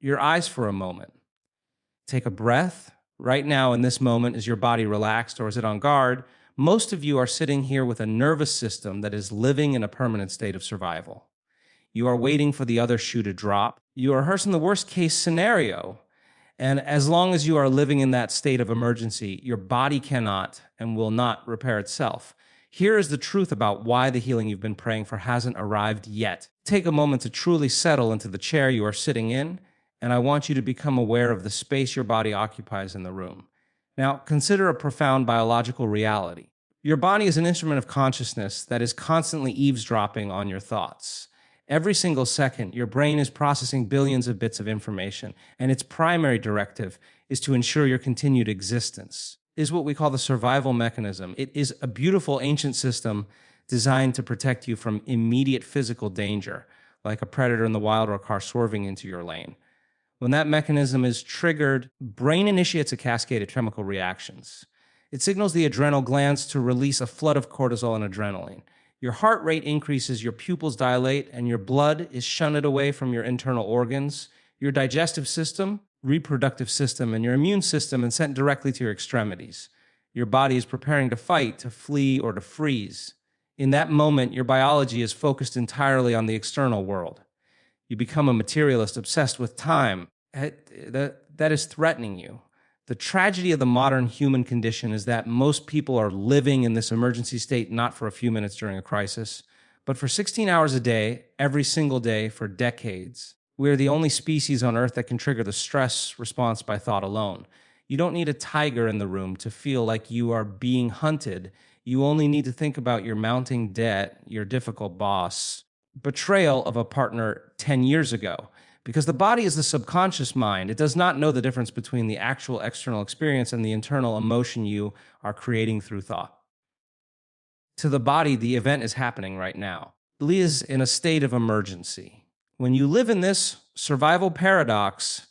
your eyes for a moment. Take a breath. Right now, in this moment, is your body relaxed or is it on guard? Most of you are sitting here with a nervous system that is living in a permanent state of survival. You are waiting for the other shoe to drop. You are rehearsing the worst case scenario. And as long as you are living in that state of emergency, your body cannot and will not repair itself. Here is the truth about why the healing you've been praying for hasn't arrived yet. Take a moment to truly settle into the chair you are sitting in, and I want you to become aware of the space your body occupies in the room. Now, consider a profound biological reality. Your body is an instrument of consciousness that is constantly eavesdropping on your thoughts. Every single second, your brain is processing billions of bits of information, and its primary directive is to ensure your continued existence. It is what we call the survival mechanism. It is a beautiful ancient system designed to protect you from immediate physical danger, like a predator in the wild or a car swerving into your lane. When that mechanism is triggered, brain initiates a cascade of chemical reactions. It signals the adrenal glands to release a flood of cortisol and adrenaline. Your heart rate increases, your pupils dilate, and your blood is shunted away from your internal organs, your digestive system, reproductive system, and your immune system, and sent directly to your extremities. Your body is preparing to fight, to flee, or to freeze. In that moment, your biology is focused entirely on the external world. You become a materialist obsessed with time. That is threatening you. The tragedy of the modern human condition is that most people are living in this emergency state not for a few minutes during a crisis, but for 16 hours a day, every single day, for decades. We are the only species on Earth that can trigger the stress response by thought alone. You don't need a tiger in the room to feel like you are being hunted. You only need to think about your mounting debt, your difficult boss, betrayal of a partner 10 years ago. Because the body is the subconscious mind. It does not know the difference between the actual external experience and the internal emotion you are creating through thought. To the body, the event is happening right now. It is in a state of emergency. When you live in this survival paradox,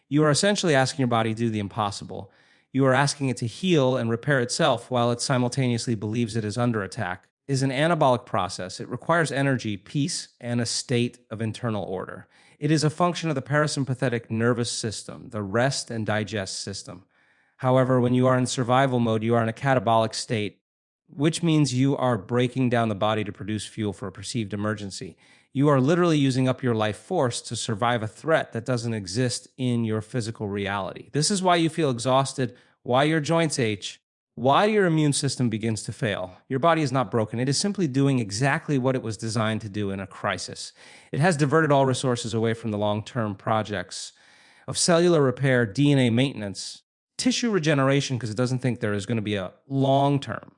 you are essentially asking your body to do the impossible. You are asking it to heal and repair itself while it simultaneously believes it is under attack. It is an anabolic process. It requires energy, peace, and a state of internal order. It is a function of the parasympathetic nervous system, the rest and digest system. However, when you are in survival mode, you are in a catabolic state, which means you are breaking down the body to produce fuel for a perceived emergency. You are literally using up your life force to survive a threat that doesn't exist in your physical reality. This is why you feel exhausted, why your joints ache, why your immune system begins to fail. Your body is not broken. It is simply doing exactly what it was designed to do in a crisis. It has diverted all resources away from the long-term projects of cellular repair, DNA maintenance, tissue regeneration, because it doesn't think there is going to be a long-term.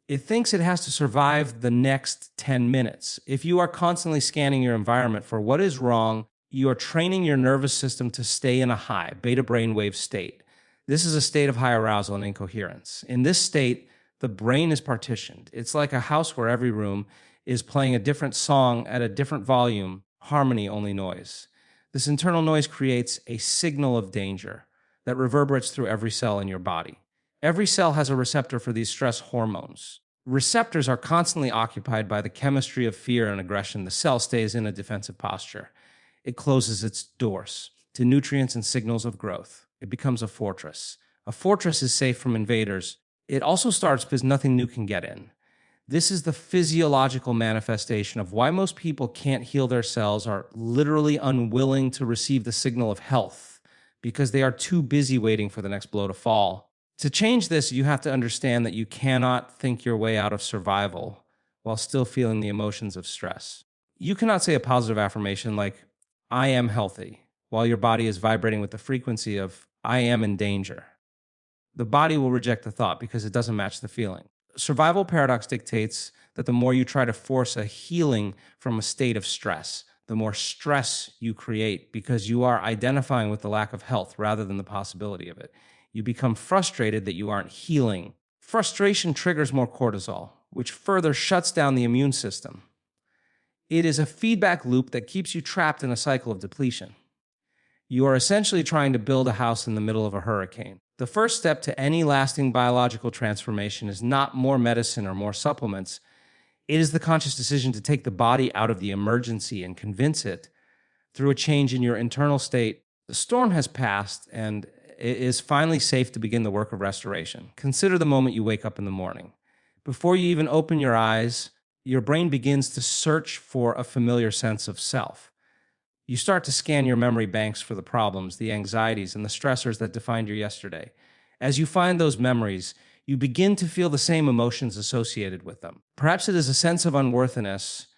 It thinks it has to survive the next 10 minutes. If you are constantly scanning your environment for what is wrong, you are training your nervous system to stay in a high, beta brainwave state. This is a state of high arousal and incoherence. In this state, the brain is partitioned. It's like a house where every room is playing a different song at a different volume, harmony, only noise. This internal noise creates a signal of danger that reverberates through every cell in your body. Every cell has a receptor for these stress hormones. Receptors are constantly occupied by the chemistry of fear and aggression. The cell stays in a defensive posture. It closes its doors to nutrients and signals of growth. It becomes a fortress. A fortress is safe from invaders. It also starts because nothing new can get in. This is the physiological manifestation of why most people can't heal their cells, are literally unwilling to receive the signal of health because they are too busy waiting for the next blow to fall. To change this, you have to understand that you cannot think your way out of survival while still feeling the emotions of stress. You cannot say a positive affirmation like, "I am healthy," while your body is vibrating with the frequency of, "I am in danger." The body will reject the thought because it doesn't match the feeling. Survival paradox dictates that the more you try to force a healing from a state of stress, the more stress you create because you are identifying with the lack of health rather than the possibility of it. You become frustrated that you aren't healing. Frustration triggers more cortisol, which further shuts down the immune system. It is a feedback loop that keeps you trapped in a cycle of depletion. You are essentially trying to build a house in the middle of a hurricane. The first step to any lasting biological transformation is not more medicine or more supplements. It is the conscious decision to take the body out of the emergency and convince it through a change in your internal state, the storm has passed and it is finally safe to begin the work of restoration. Consider the moment you wake up in the morning. Before you even open your eyes, your brain begins to search for a familiar sense of self. You start to scan your memory banks for the problems, the anxieties, and the stressors that defined your yesterday. As you find those memories, you begin to feel the same emotions associated with them. Perhaps it is a sense of unworthiness,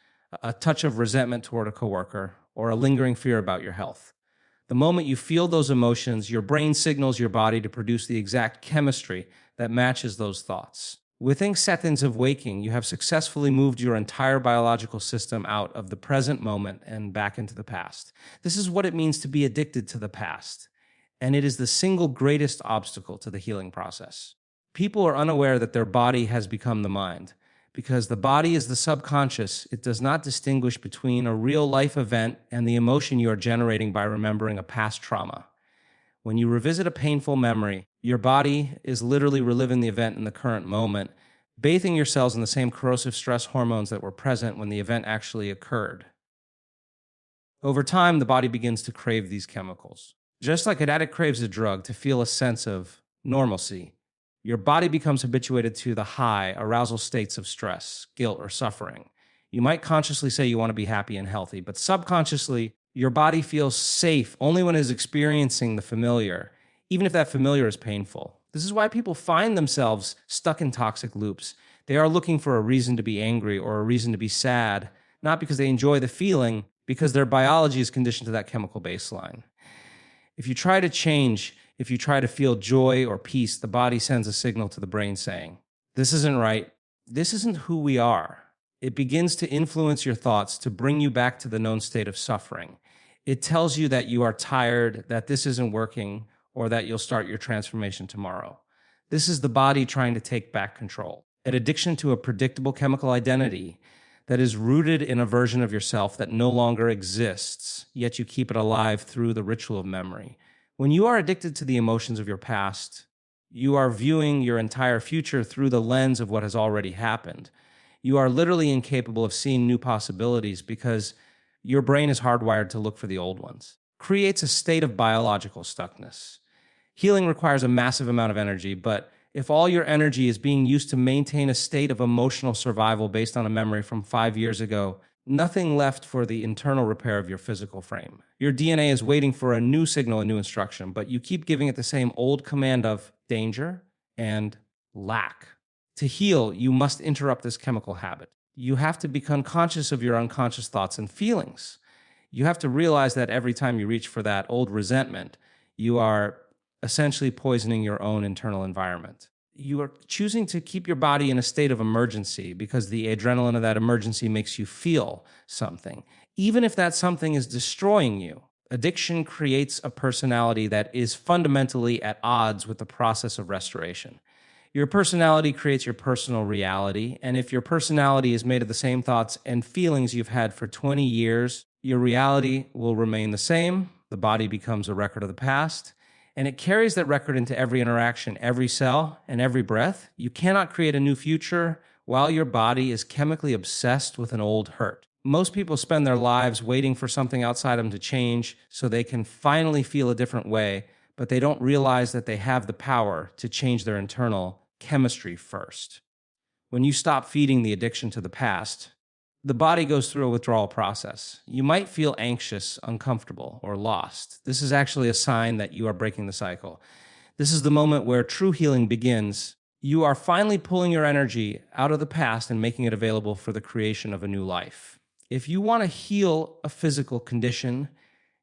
a touch of resentment toward a coworker, or a lingering fear about your health. The moment you feel those emotions, your brain signals your body to produce the exact chemistry that matches those thoughts. Within seconds of waking, you have successfully moved your entire biological system out of the present moment and back into the past. This is what it means to be addicted to the past, and it is the single greatest obstacle to the healing process. People are unaware that their body has become the mind. Because the body is the subconscious, it does not distinguish between a real life event and the emotion you are generating by remembering a past trauma. When you revisit a painful memory, your body is literally reliving the event in the current moment, bathing your cells in the same corrosive stress hormones that were present when the event actually occurred. Over time, the body begins to crave these chemicals. Just like an addict craves a drug to feel a sense of normalcy, your body becomes habituated to the high arousal states of stress, guilt, or suffering. You might consciously say you want to be happy and healthy, but subconsciously, your body feels safe only when it is experiencing the familiar, even if that familiar is painful. This is why people find themselves stuck in toxic loops. They are looking for a reason to be angry or a reason to be sad, not because they enjoy the feeling, because their biology is conditioned to that chemical baseline. If you try to change, if you try to feel joy or peace, the body sends a signal to the brain saying, "This isn't right. This isn't who we are." It begins to influence your thoughts to bring you back to the known state of suffering. It tells you that you are tired, that this isn't working, or that you'll start your transformation tomorrow. This is the body trying to take back control. An addiction to a predictable chemical identity that is rooted in a version of yourself that no longer exists, yet you keep it alive through the ritual of memory. When you are addicted to the emotions of your past, you are viewing your entire future through the lens of what has already happened. You are literally incapable of seeing new possibilities because your brain is hardwired to look for the old ones. Creates a state of biological stuckness. Healing requires a massive amount of energy, but if all your energy is being used to maintain a state of emotional survival based on a memory from 5 years ago, nothing left for the internal repair of your physical frame. Your DNA is waiting for a new signal, a new instruction, but you keep giving it the same old command of danger and lack. To heal, you must interrupt this chemical habit. You have to become conscious of your unconscious thoughts and feelings. You have to realize that every time you reach for that old resentment, you are essentially poisoning your own internal environment. You are choosing to keep your body in a state of emergency because the adrenaline of that emergency makes you feel something, even if that something is destroying you. Addiction creates a personality that is fundamentally at odds with the process of restoration. Your personality creates your personal reality, and if your personality is made of the same thoughts and feelings you've had for 20 years, your reality will remain the same. The body becomes a record of the past, and it carries that record into every interaction, every cell, and every breath. You cannot create a new future while your body is chemically obsessed with an old hurt. Most people spend their lives waiting for something outside them to change so they can finally feel a different way, but they don't realize that they have the power to change their internal chemistry first. When you stop feeding the addiction to the past, the body goes through a withdrawal process. You might feel anxious, uncomfortable, or lost. This is actually a sign that you are breaking the cycle. This is the moment where true healing begins. You are finally pulling your energy out of the past and making it available for the creation of a new life. If you want to heal a physical condition,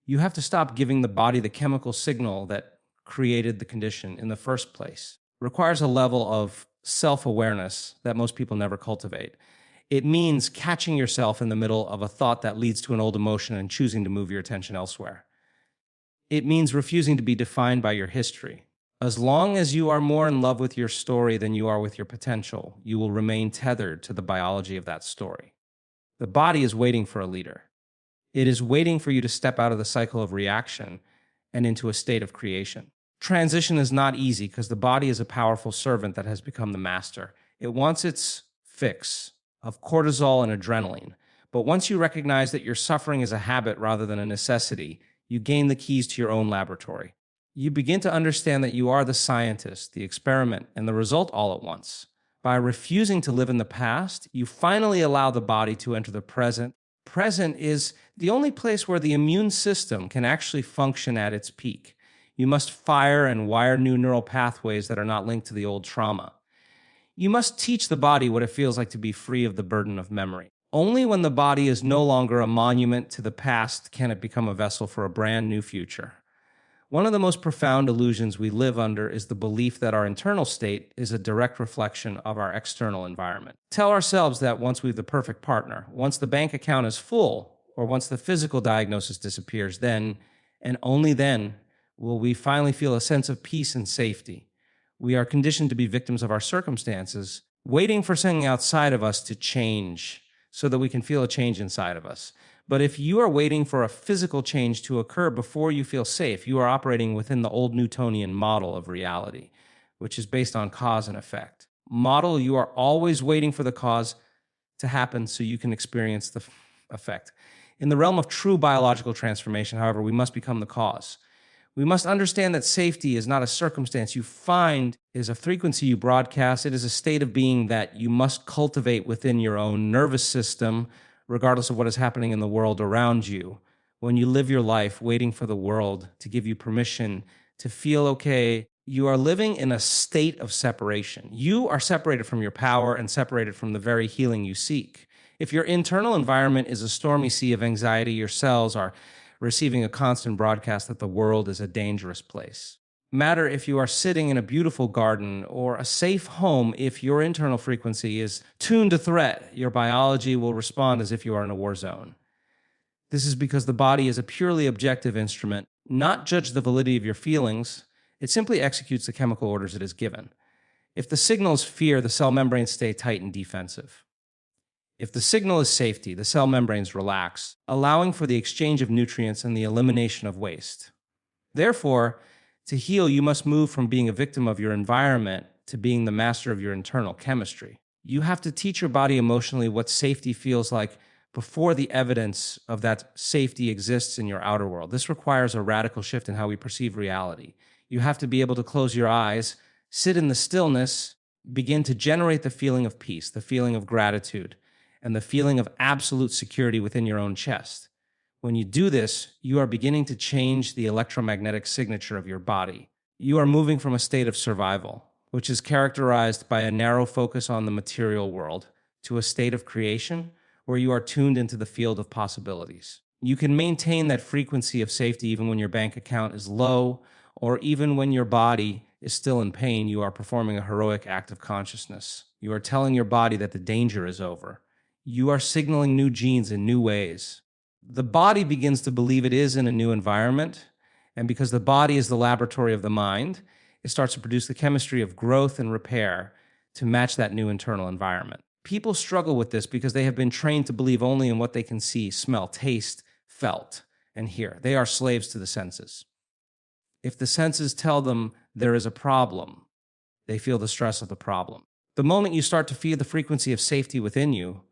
you have to stop giving the body the chemical signal that created the condition in the first place. It requires a level of self-awareness that most people never cultivate. It means catching yourself in the middle of a thought that leads to an old emotion and choosing to move your attention elsewhere. It means refusing to be defined by your history. As long as you are more in love with your story than you are with your potential, you will remain tethered to the biology of that story. The body is waiting for a leader. It is waiting for you to step out of the cycle of reaction and into a state of creation. Transition is not easy because the body is a powerful servant that has become the master. It wants its fix of cortisol and adrenaline. But once you recognize that your suffering is a habit rather than a necessity, you gain the keys to your own laboratory. You begin to understand that you are the scientist, the experiment, and the result all at once. By refusing to live in the past, you finally allow the body to enter the present. Present is the only place where the immune system can actually function at its peak. You must fire and wire new neural pathways that are not linked to the old trauma. You must teach the body what it feels like to be free of the burden of memory. Only when the body is no longer a monument to the past can it become a vessel for a brand new future. One of the most profound illusions we live under is the belief that our internal state is a direct reflection of our external environment. Tell ourselves that once we have the perfect partner, once the bank account is full, or once the physical diagnosis disappears, then, and only then, will we finally feel a sense of peace and safety. We are conditioned to be victims of our circumstances, waiting for something outside of us to change so that we can feel a change inside of us. But if you are waiting for a physical change to occur before you feel safe, you are operating within the old Newtonian model of reality, which is based on cause and effect. Model, you are always waiting for the cause to happen so you can experience the effect. In the realm of true biological transformation, however, we must become the cause. We must understand that safety is not a circumstance you find, it is a frequency you broadcast. It is a state of being that you must cultivate within your own nervous system, regardless of what is happening in the world around you. When you live your life waiting for the world to give you permission to feel okay, you are living in a state of separation. You are separated from your power and separated from the very healing you seek. If your internal environment is a stormy sea of anxiety, your cells are receiving a constant broadcast that the world is a dangerous place. Matter if you are sitting in a beautiful garden or a safe home, if your internal frequency is tuned to threat, your biology will respond as if you are in a war zone. This is because the body is a purely objective instrument, not judge the validity of your feelings. It simply executes the chemical orders it is given. If the signal is fear, the cell membranes stay tight and defensive. If the signal is safety, the cell membranes relax, allowing for the exchange of nutrients and the elimination of waste. Therefore, to heal, you must move from being a victim of your environment to being the master of your internal chemistry. You have to teach your body emotionally what safety feels like before the evidence of that safety exists in your outer world. This requires a radical shift in how we perceive reality. You have to be able to close your eyes, sit in the stillness, begin to generate the feeling of peace, the feeling of gratitude, and the feeling of absolute security within your own chest. When you do this, you are beginning to change the electromagnetic signature of your body. You are moving from a state of survival, which is characterized by a narrow focus on the material world, to a state of creation where you are tuned into the field of possibilities. You can maintain that frequency of safety even when your bank account is low, or even when your body is still in pain. You are performing a heroic act of consciousness. You are telling your body that the danger is over. You are signaling new genes in new ways. The body begins to believe it is in a new environment, and because the body is the laboratory of the mind, it starts to produce the chemistry of growth and repair to match that new internal environment. People struggle with this because they have been trained to believe only in what they can see, smell, taste, felt, and hear. They are slaves to the senses. If the senses tell them there is a problem, they feel the stress of the problem. The moment you start to feel the frequency of safety within you,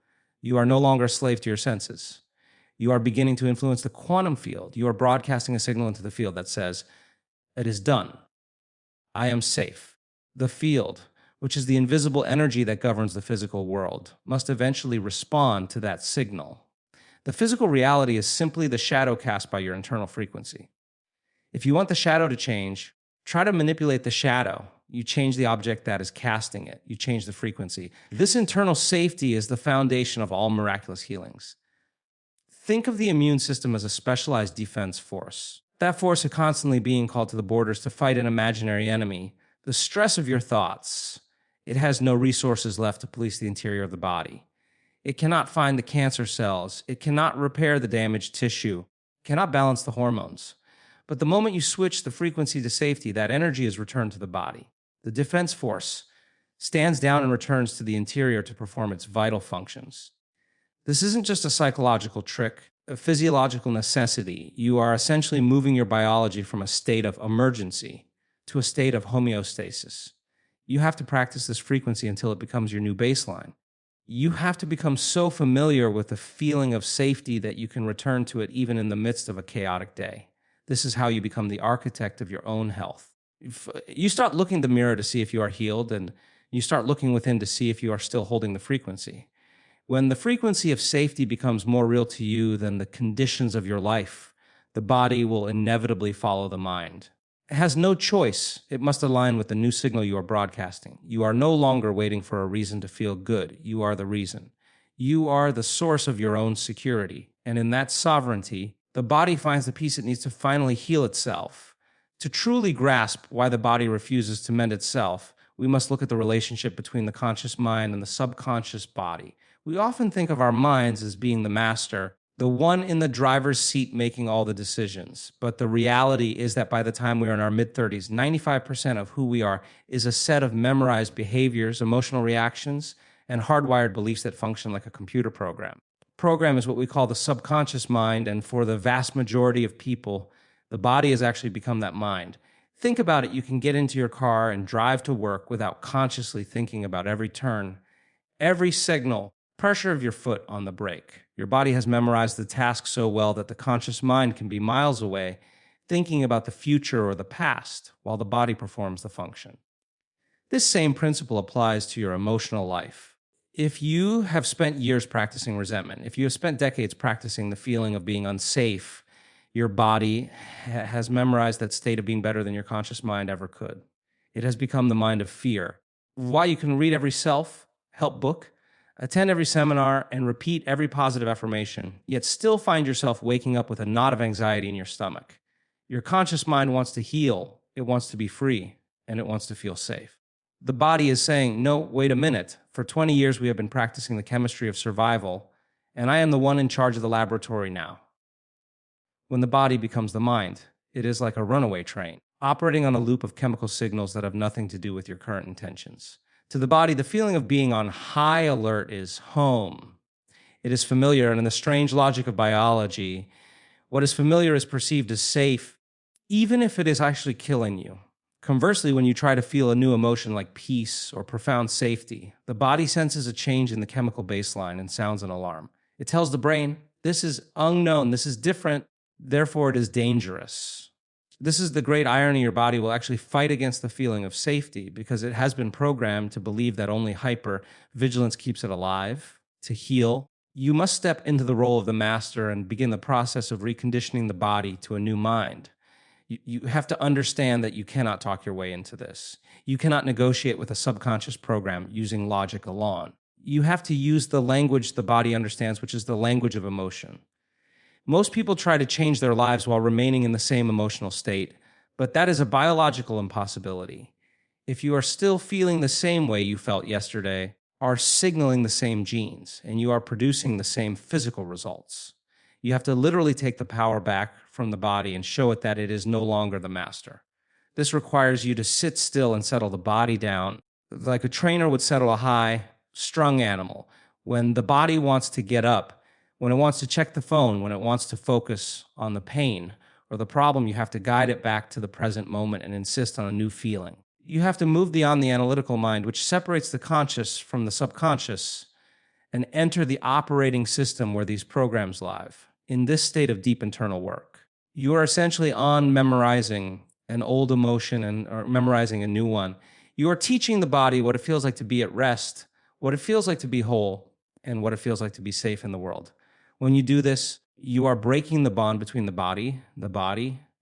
you are no longer a slave to your senses. You are beginning to influence the quantum field. You are broadcasting a signal into the field that says, it is done. I am safe. The field, which is the invisible energy that governs the physical world, must eventually respond to that signal. The physical reality is simply the shadow cast by your internal frequency. If you want the shadow to change, try to manipulate the shadow. You change the object that is casting it. You change the frequency. This internal safety is the foundation of all miraculous healings. Think of the immune system as a specialized defense force. That force is constantly being called to the borders to fight an imaginary enemy. The stress of your thoughts. It has no resources left to police the interior of the body. It cannot find the cancer cells. It cannot repair the damaged tissue. It cannot balance the hormones. But the moment you switch the frequency to safety, that energy is returned to the body. The defense force stands down and returns to the interior to perform its vital functions. This isn't just a psychological trick, a physiological necessity. You are essentially moving your biology from a state of emergency to a state of homeostasis. You have to practice this frequency until it becomes your new baseline. You have to become so familiar with the feeling of safety that you can return to it even in the midst of a chaotic day. This is how you become the architect of your own health. If you start looking in the mirror to see if you are healed, and you start looking within to see if you are still holding the frequency. When the frequency of safety becomes more real to you than the conditions of your life, the body will inevitably follow the mind. It has no choice. It must align with the new signal you are broadcasting. You are no longer waiting for a reason to feel good. You are the reason. You are the source of your own security. And in that sovereignty, the body finds the peace it needs to finally heal itself. To truly grasp why the body refuses to mend itself, we must look at the relationship between the conscious mind and the subconscious body. We often think of our minds as being the master, the one in the driver's seat making all the decisions. But the reality is that by the time we are in our mid-30s, 95% of who we are is a set of memorized behaviors, emotional reactions, and hardwired beliefs that function like a computer program. Program is what we call the subconscious mind, and for the vast majority of people, the body has actually become that mind. Think about it. You can get into your car and drive to work without consciously thinking about every turn, every signal, pressure of your foot on the brake. Your body has memorized the task so well that the conscious mind can be miles away, thinking about the future or the past, while the body performs the function. This same principle applies to your emotional life. If you have spent years practicing resentment, if you have spent decades practicing the feeling of being unsafe, your body has memorized that state of being better than your conscious mind ever could. It has become the mind of fear. Why you can read every self-help book, attend every seminar, and repeat every positive affirmation, yet still find yourself waking up with a knot of anxiety in your stomach. Your conscious mind wants to heal, it wants to be free, and it wants to feel safe. The body is saying, no, wait a minute. For 20 years, we have been practicing the chemistry of survival, and I am the one in charge of the laboratory now. When the body becomes the mind, it is like a runaway train, operating on a loop of chemical signals that have nothing to do with your current intentions. To the body, the feeling of being on high alert is home. It is familiar, and in the strange logic of biology, what is familiar is perceived as safe, even if it is actually killing you. Conversely, when you try to feel a new emotion like peace or profound safety, the body senses a change in the chemical baseline and sounds an alarm. It tells the brain, this is unknown, this is different, therefore it is dangerous. This is the great irony. Your body will actually fight against the feeling of safety because it has been programmed to believe that only hyper vigilance keeps it alive. To heal, you must step into the role of the master and begin the process of reconditioning the body to a new mind. You have to understand that you cannot talk your way into this. You cannot negotiate with a subconscious program using logic alone. You have to use the language the body understands, which is the language of emotion. Most people try to change their lives while remaining in the same emotional state, but that is a biological impossibility. If you are still feeling the same way you felt yesterday, are signaling the same genes, and you are producing the same physical results. You have to literally take the power back from the body and show it that it is no longer the master. This requires you to sit still and settle the body down, like a trainer would settle a high-strung animal. When the body wants to get up, when it wants to check the phone, when it wants to focus on the pain or the problem, you have to guide it back to the present moment and insist on a new feeling. You have to move beyond the analytical mind, which separates the conscious from the subconscious, and enter the operating system where these programs live. In this state of deep internal work, you are essentially on memorizing an old emotion or memorizing a new one. You are teaching the body what it feels like to be at rest, what it feels like to be whole, and what it feels like to be safe in the world. When you do this, you are breaking the bond between the body,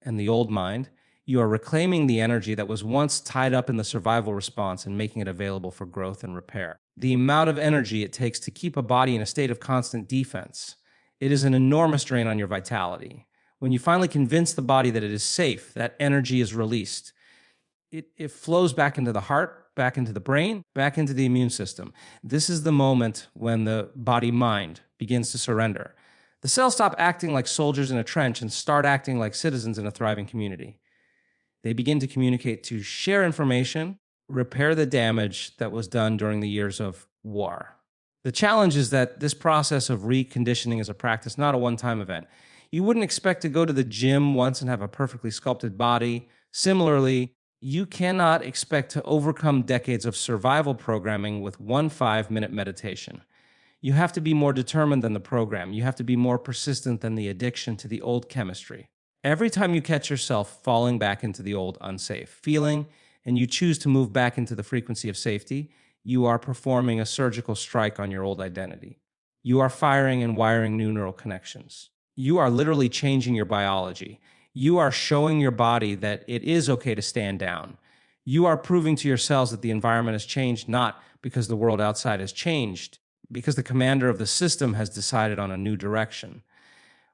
and the old mind. You are reclaiming the energy that was once tied up in the survival response and making it available for growth and repair. The amount of energy it takes to keep a body in a state of constant defense, it is an enormous drain on your vitality. When you finally convince the body that it is safe, that energy is released. It flows back into the heart, back into the brain, back into the immune system. This is the moment when the body-mind begins to surrender. The cells stop acting like soldiers in a trench and start acting like citizens in a thriving community. They begin to communicate to share information, repair the damage that was done during the years of war. The challenge is that this process of reconditioning is a practice, not a one-time event. You wouldn't expect to go to the gym once and have a perfectly sculpted body. Similarly, you cannot expect to overcome decades of survival programming with one 5-minute meditation. You have to be more determined than the program. You have to be more persistent than the addiction to the old chemistry. Every time you catch yourself falling back into the old unsafe feeling and you choose to move back into the frequency of safety, you are performing a surgical strike on your old identity. You are firing and wiring new neural connections. You are literally changing your biology. You are showing your body that it is okay to stand down. You are proving to your cells that the environment has changed, not because the world outside has changed, because the commander of the system has decided on a new direction.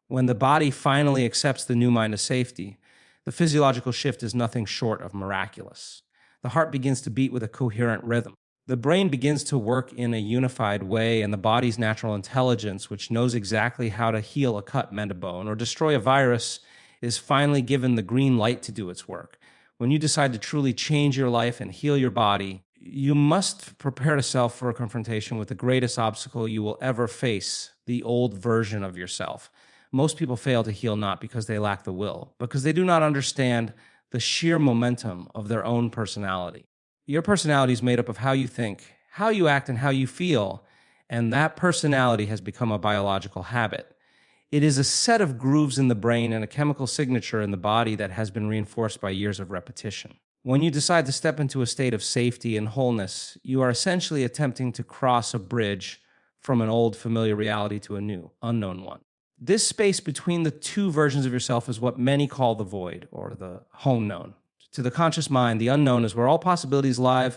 When the body finally accepts the new mind of safety, the physiological shift is nothing short of miraculous. The heart begins to beat with a coherent rhythm. The brain begins to work in a unified way, and the body's natural intelligence, which knows exactly how to heal a cut, mend a bone, or destroy a virus, is finally given the green light to do its work. When you decide to truly change your life and heal your body, you must prepare yourself for a confrontation with the greatest obstacle you will ever face, the old version of yourself. Most people fail to heal not because they lack the will, because they do not understand the sheer momentum of their own personality. Your personality is made up of how you think, how you act, and how you feel, and that personality has become a biological habit. It is a set of grooves in the brain and a chemical signature in the body that has been reinforced by years of repetition. When you decide to step into a state of safety and wholeness, you are essentially attempting to cross a bridge from an old familiar reality to a new, unknown one. This space between the two versions of yourself is what many call the void or the unknown. To the conscious mind, the unknown is where all possibilities lie,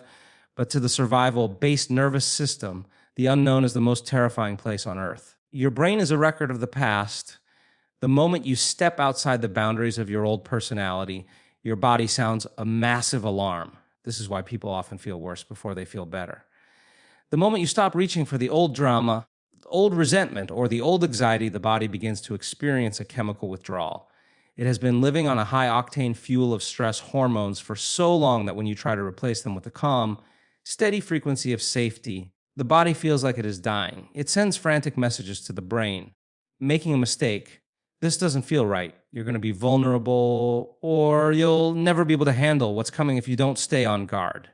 but to the survival-based nervous system, the unknown is the most terrifying place on earth. Your brain is a record of the past. The moment you step outside the boundaries of your old personality, your body sounds a massive alarm. This is why people often feel worse before they feel better. The moment you stop reaching for the old drama, old resentment, or the old anxiety, the body begins to experience a chemical withdrawal. It has been living on a high-octane fuel of stress hormones for so long that when you try to replace them with a calm, steady frequency of safety, the body feels like it is dying. It sends frantic messages to the brain. Making a mistake, this doesn't feel right. You're going to be vulnerable, or you'll never be able to handle what's coming if you don't stay on guard.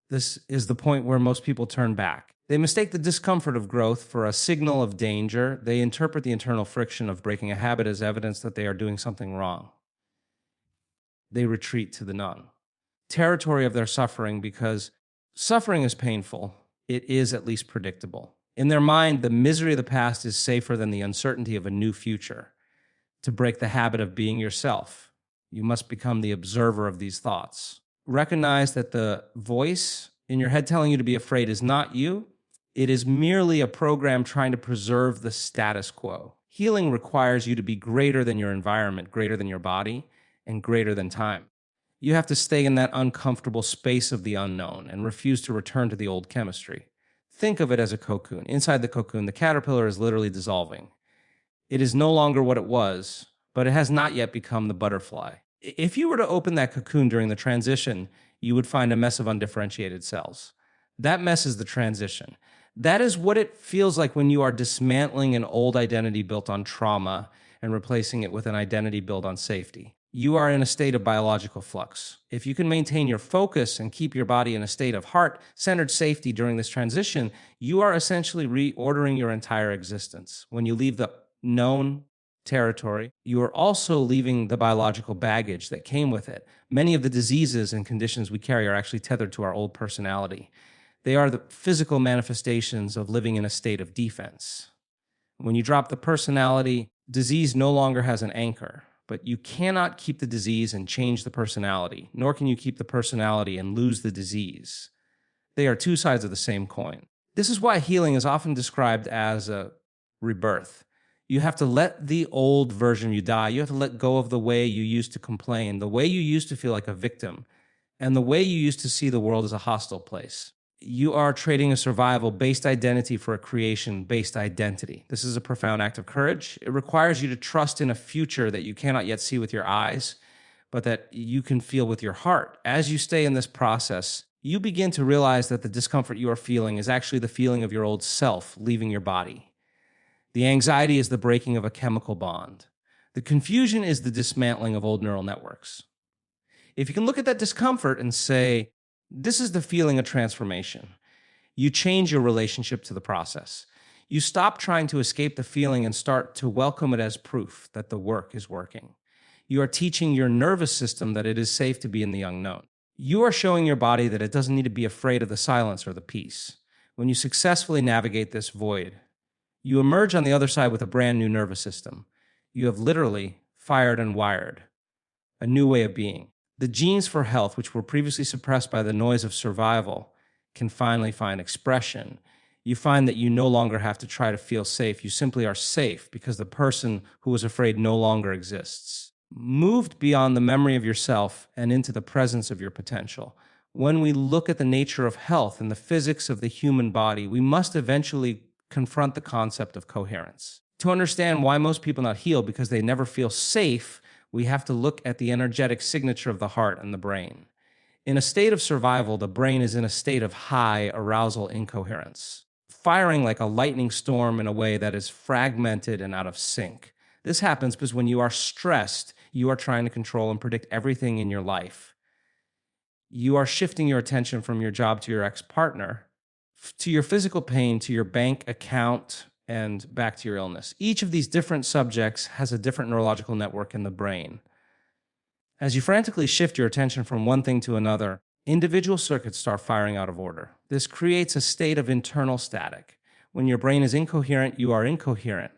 This is the point where most people turn back. They mistake the discomfort of growth for a signal of danger. They interpret the internal friction of breaking a habit as evidence that they are doing something wrong. They retreat to the known territory of their suffering because suffering is painful. It is at least predictable. In their mind, the misery of the past is safer than the uncertainty of a new future. To break the habit of being yourself, you must become the observer of these thoughts. Recognize that the voice in your head telling you to be afraid is not you. It is merely a program trying to preserve the status quo. Healing requires you to be greater than your environment, greater than your body, and greater than time. You have to stay in that uncomfortable space of the unknown and refuse to return to the old chemistry. Think of it as a cocoon. Inside the cocoon, the caterpillar is literally dissolving. It is no longer what it was, but it has not yet become the butterfly. If you were to open that cocoon during the transition, you would find a mess of undifferentiated cells. That mess is the transition. That is what it feels like when you are dismantling an old identity built on trauma and replacing it with an identity built on safety. You are in a state of biological flux. If you can maintain your focus and keep your body in a state of heart-centered safety during this transition, you are essentially reordering your entire existence. When you leave the known territory, you are also leaving the biological baggage that came with it. Many of the diseases and conditions we carry are actually tethered to our old personality. They are the physical manifestations of living in a state of defense. When you drop the personality, disease no longer has an anchor, but you cannot keep the disease and change the personality, nor can you keep the personality and lose the disease. They are two sides of the same coin. This is why healing is often described as a rebirth. You have to let the old version of you die. You have to let go of the way you used to complain, the way you used to feel like a victim, and the way you used to see the world as a hostile place. You are trading a survival-based identity for a creation-based identity. This is a profound act of courage. It requires you to trust in a future that you cannot yet see with your eyes, but that you can feel with your heart. As you stay in this process, you begin to realize that the discomfort you are feeling is actually the feeling of your old self leaving your body. The anxiety is the breaking of a chemical bond. The confusion is the dismantling of old neural networks. If you can look at that discomfort and say, this is the feeling of transformation, you change your relationship to the process. You stop trying to escape the feeling and start to welcome it as proof that the work is working. You are teaching your nervous system that it is safe to be in the unknown. You are showing your body that it doesn't need to be afraid of the silence or the peace. When you successfully navigate this void, you emerge on the other side with a brand new nervous system. You have literally fired and wired a new way of being. The genes for health, which were previously suppressed by the noise of survival, can finally find expression. You find that you no longer have to try to feel safe. You simply are safe because the person who was afraid no longer exists. Moved beyond the memory of yourself and into the presence of your potential. When we look at the nature of health and the physics of the human body, we must eventually confront the concept of coherence. To understand why most people not heal because they never feel safe, we have to look at the energetic signature of the heart and the brain. In a state of survival, the brain is in a state of high arousal incoherence, firing like a lightning storm in a way that is fragmented and out of sync. This happens because when you are stressed, you are trying to control and predict everything in your life. You are shifting your attention from your job to your ex-partner, to your physical pain, to your bank account, and back to your illness. Each of these different subjects has a different neurological network in the brain. As you frantically shift your attention from one thing to another, individual circuits start firing out of order. This creates a state of internal static. When your brain is incoherent, you are incoherent.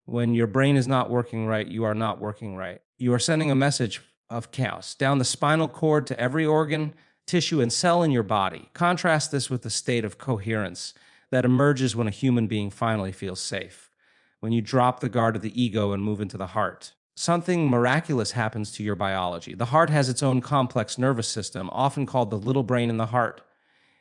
When your brain is not working right, you are not working right. You are sending a message of chaos down the spinal cord to every organ, tissue, and cell in your body. Contrast this with the state of coherence that emerges when a human being finally feels safe. When you drop the guard of the ego and move into the heart, something miraculous happens to your biology. The heart has its own complex nervous system, often called the little brain in the heart.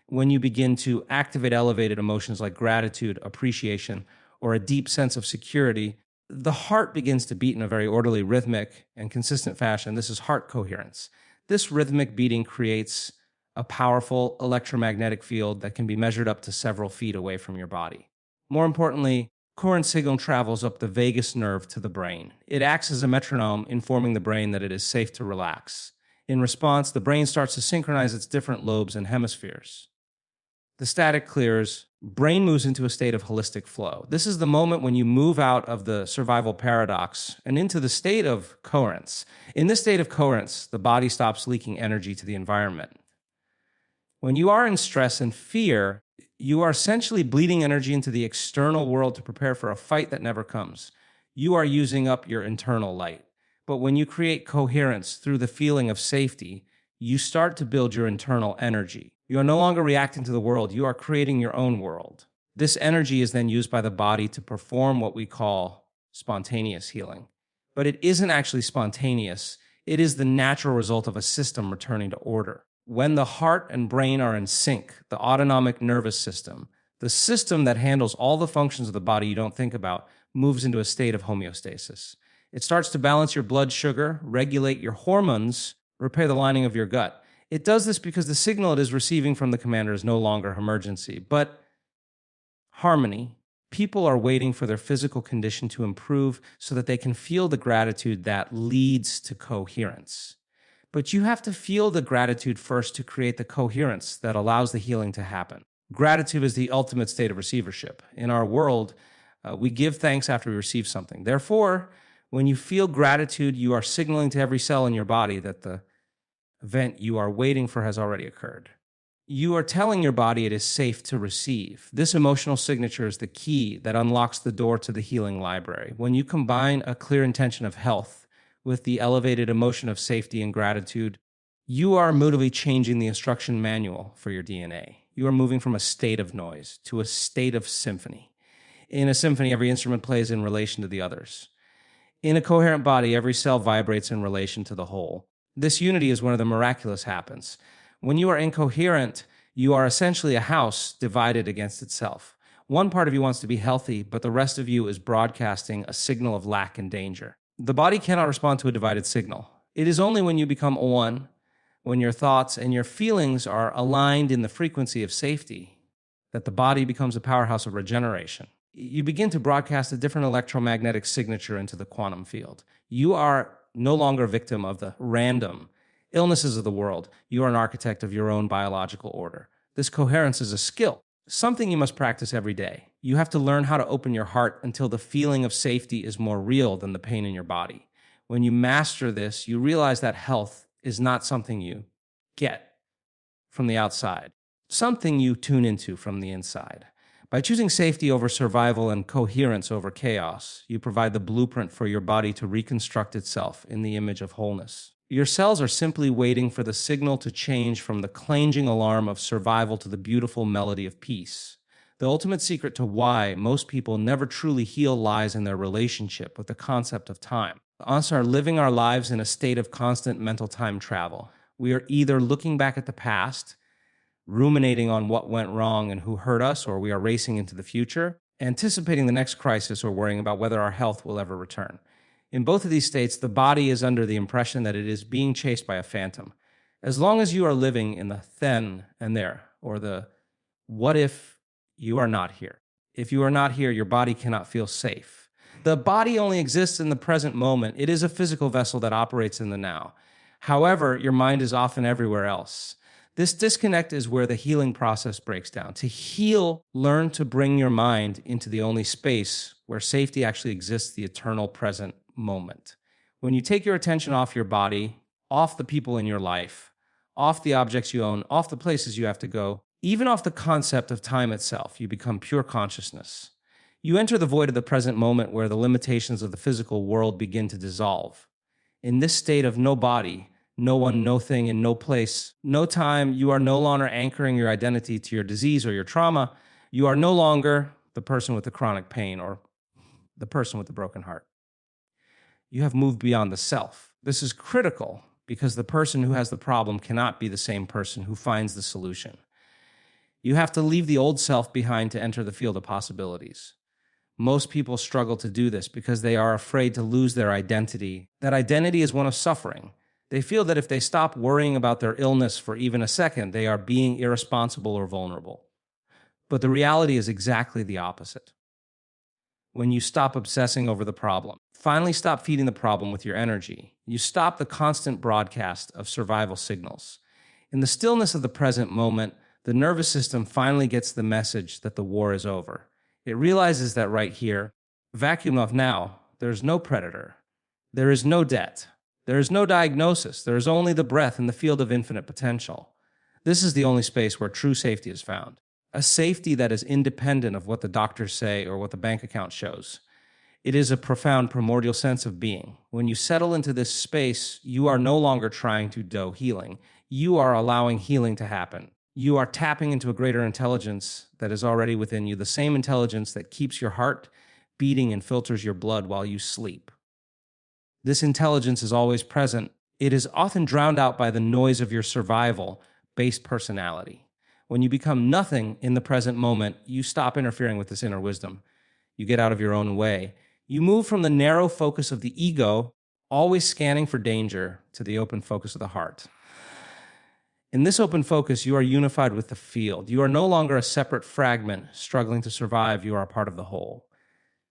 When you begin to activate elevated emotions like gratitude, appreciation, or a deep sense of security, the heart begins to beat in a very orderly, rhythmic, and consistent fashion. This is heart coherence. This rhythmic beating creates a powerful electromagnetic field that can be measured up to several feet away from your body. More importantly, current signal travels up the vagus nerve to the brain. It acts as a metronome, informing the brain that it is safe to relax. In response, the brain starts to synchronize its different lobes and hemispheres. The static clears, brain moves into a state of holistic flow. This is the moment when you move out of the survival paradox and into the state of coherence. In this state of coherence, the body stops leaking energy to the environment. When you are in stress and fear, you are essentially bleeding energy into the external world to prepare for a fight that never comes. You are using up your internal light. But when you create coherence through the feeling of safety, you start to build your internal energy. You are no longer reacting to the world, you are creating your own world. This energy is then used by the body to perform what we call spontaneous healing. But it isn't actually spontaneous, it is the natural result of a system returning to order. When the heart and brain are in sync, the autonomic nervous system, the system that handles all the functions of the body you don't think about, moves into a state of homeostasis. It starts to balance your blood sugar, regulate your hormones, repair the lining of your gut. It does this because the signal it is receiving from the commander is no longer emergency, but harmony. People are waiting for their physical condition to improve so that they can feel the gratitude that leads to coherence. But you have to feel the gratitude first to create the coherence that allows the healing to happen. Gratitude is the ultimate state of receivership. In our world, we give thanks after we receive something. Therefore, when you feel gratitude, you are signaling to every cell in your body that the event you are waiting for has already occurred. You are telling your body it is safe to receive. This emotional signature is the key that unlocks the door to the healing library. When you combine a clear intention of health with the elevated emotion of safety and gratitude, you are motively changing the instruction manual for your DNA. You are moving from a state of noise to a state of symphony. In a symphony, every instrument plays in relation to the others. In a coherent body, every cell vibrates in relation to the whole. This unity is where the miraculous happens. When you are incoherent, you are essentially a house divided against itself. One part of you wants to be healthy, but the rest of you is broadcasting a signal of lack and danger. The body cannot respond to a divided signal. It is only when you become one, when your thoughts and your feelings are aligned in the frequency of safety, that the body becomes a powerhouse of regeneration. You begin to broadcast a different electromagnetic signature into the quantum field. You are no longer a victim of the random illnesses of the world. You are an architect of your own biological order. This coherence is a skill. something you must practice every day. You have to learn how to open your heart until the feeling of safety is more real than the pain in your body. When you master this, you realize that health is not something you get from the outside, something you tune into from the inside. By choosing safety over survival and coherence over chaos, you provide the blueprint for your body to reconstruct itself in the image of wholeness. Your cells are simply waiting for the signal to change from the clanging alarm of survival to the beautiful melody of peace. The ultimate secret to why most people never truly heal lies in their relationship with the concept of time. Us are living our lives in a state of constant mental time travel. We are either looking back at the past, ruminating on what went wrong and who hurt us, or we are racing into the future, anticipating the next crisis or worrying about whether our health will ever return. In both of these states, the body is under the impression that it is being chased by a phantom. As long as you are living in the then and there, or the what if you are not here. If you are not here, your body cannot feel safe. The body only exists in the present moment. It is a physical vessel that operates in the now. However, your mind is often everywhere else. This disconnect is where the healing process breaks down. To heal, learn to bring your mind into the only space where safety actually exists, the eternal present moment. When you take your attention off your body, off the people in your life, off the objects you own, off the places you have to go, even off the concept of time itself, you become pure consciousness. You enter the void of the present moment where the limitations of the physical world begin to dissolve. In this state of no body, no one, no thing, and no place, no time, you are no longer anchoring your identity to your disease or your trauma. You are no longer the person with the chronic pain or the person with the broken heart. You have moved beyond the self. This is critical because the person who has the problem cannot be the same person who finds the solution. You have to leave the old self behind to enter the field of possibilities. Most people struggle to do this because they are afraid to lose their identity. That identity is one of suffering. They feel that if they stop worrying about their illness for even a second, they are being irresponsible or vulnerable. But the reality is exactly the opposite. When you stop obsessing over the problem, finally stop feeding the problem with your energy, you stop the constant broadcast of survival signals. In the stillness of the present moment, the nervous system finally gets the message that the war is over. It realizes that right here, vacuum of now, there is no predator. There is no debt. There is no diagnosis. There is only the breath in the field of infinite potential. This is the only space where true safety is found. A safety that is independent of what the doctors say or what the bank account shows. It is a profound primordial sense of being. When you settle into this space, you are no longer trying to do healing. You are allowing healing to happen. You are tapping into a greater intelligence that is already within you, the same intelligence that keeps your heart beating and filters your blood while you sleep. This intelligence is always present. It is often drowned out by the noise of your survival-based personality. When you become nothing in the present moment, you stop interfering with this inner wisdom. You get out of your own way. You move from the narrow focus of the ego, always scanning for danger, to the open focus of the heart. In this open focus, you are unified with the field. You are no longer a separate fragment struggling to survive. You are a part of the whole.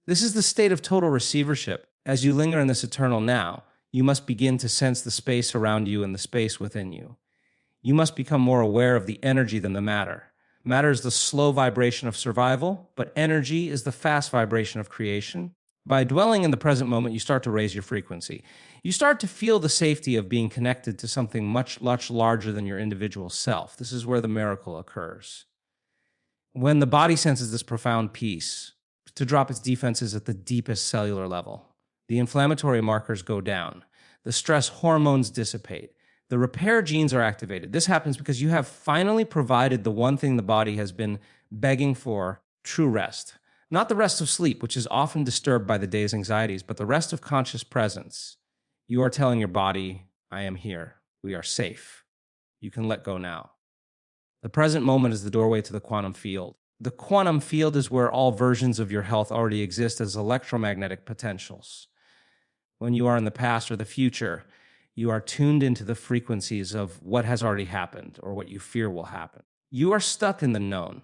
This is the state of total receivership. As you linger in this eternal now, you must begin to sense the space around you and the space within you. You must become more aware of the energy than the matter. Matter is the slow vibration of survival, but energy is the fast vibration of creation. By dwelling in the present moment, you start to raise your frequency. You start to feel the safety of being connected to something much, much larger than your individual self. This is where the miracle occurs. When the body senses this profound peace, to drop its defenses at the deepest cellular level, the inflammatory markers go down. The stress hormones dissipate. The repair genes are activated. This happens because you have finally provided the one thing the body has been begging for, true rest. Not the rest of sleep, which is often disturbed by the day's anxieties, but the rest of conscious presence. You are telling your body, I am here. We are safe. You can let go now. The present moment is the doorway to the quantum field. The quantum field is where all versions of your health already exist as electromagnetic potentials. When you are in the past or the future, you are tuned into the frequencies of what has already happened or what you fear will happen. You are stuck in the known.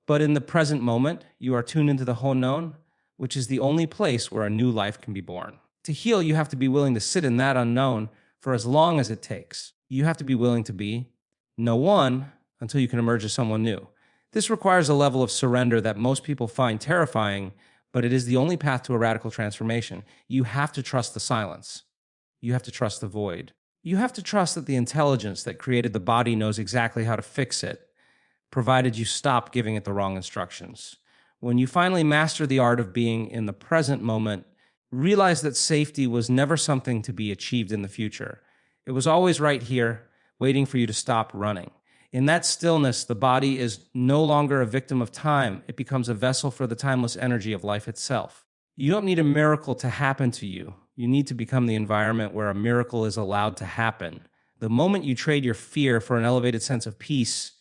But in the present moment, you are tuned into the whole known, which is the only place where a new life can be born. To heal, you have to be willing to sit in that unknown for as long as it takes. You have to be willing to be no one until you can emerge as someone new. This requires a level of surrender that most people find terrifying, but it is the only path to a radical transformation. You have to trust the silence. You have to trust the void. You have to trust that the intelligence that created the body knows exactly how to fix it, provided you stop giving it the wrong instructions. When you finally master the art of being in the present moment, realize that safety was never something to be achieved in the future. It was always right here, waiting for you to stop running. In that stillness, the body is no longer a victim of time. It becomes a vessel for the timeless energy of life itself. You don't need a miracle to happen to you. You need to become the environment where a miracle is allowed to happen. The moment you trade your fear for an elevated sense of peace,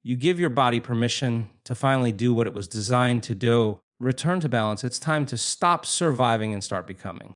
you give your body permission to finally do what it was designed to do. Return to balance. It's time to stop surviving and start becoming.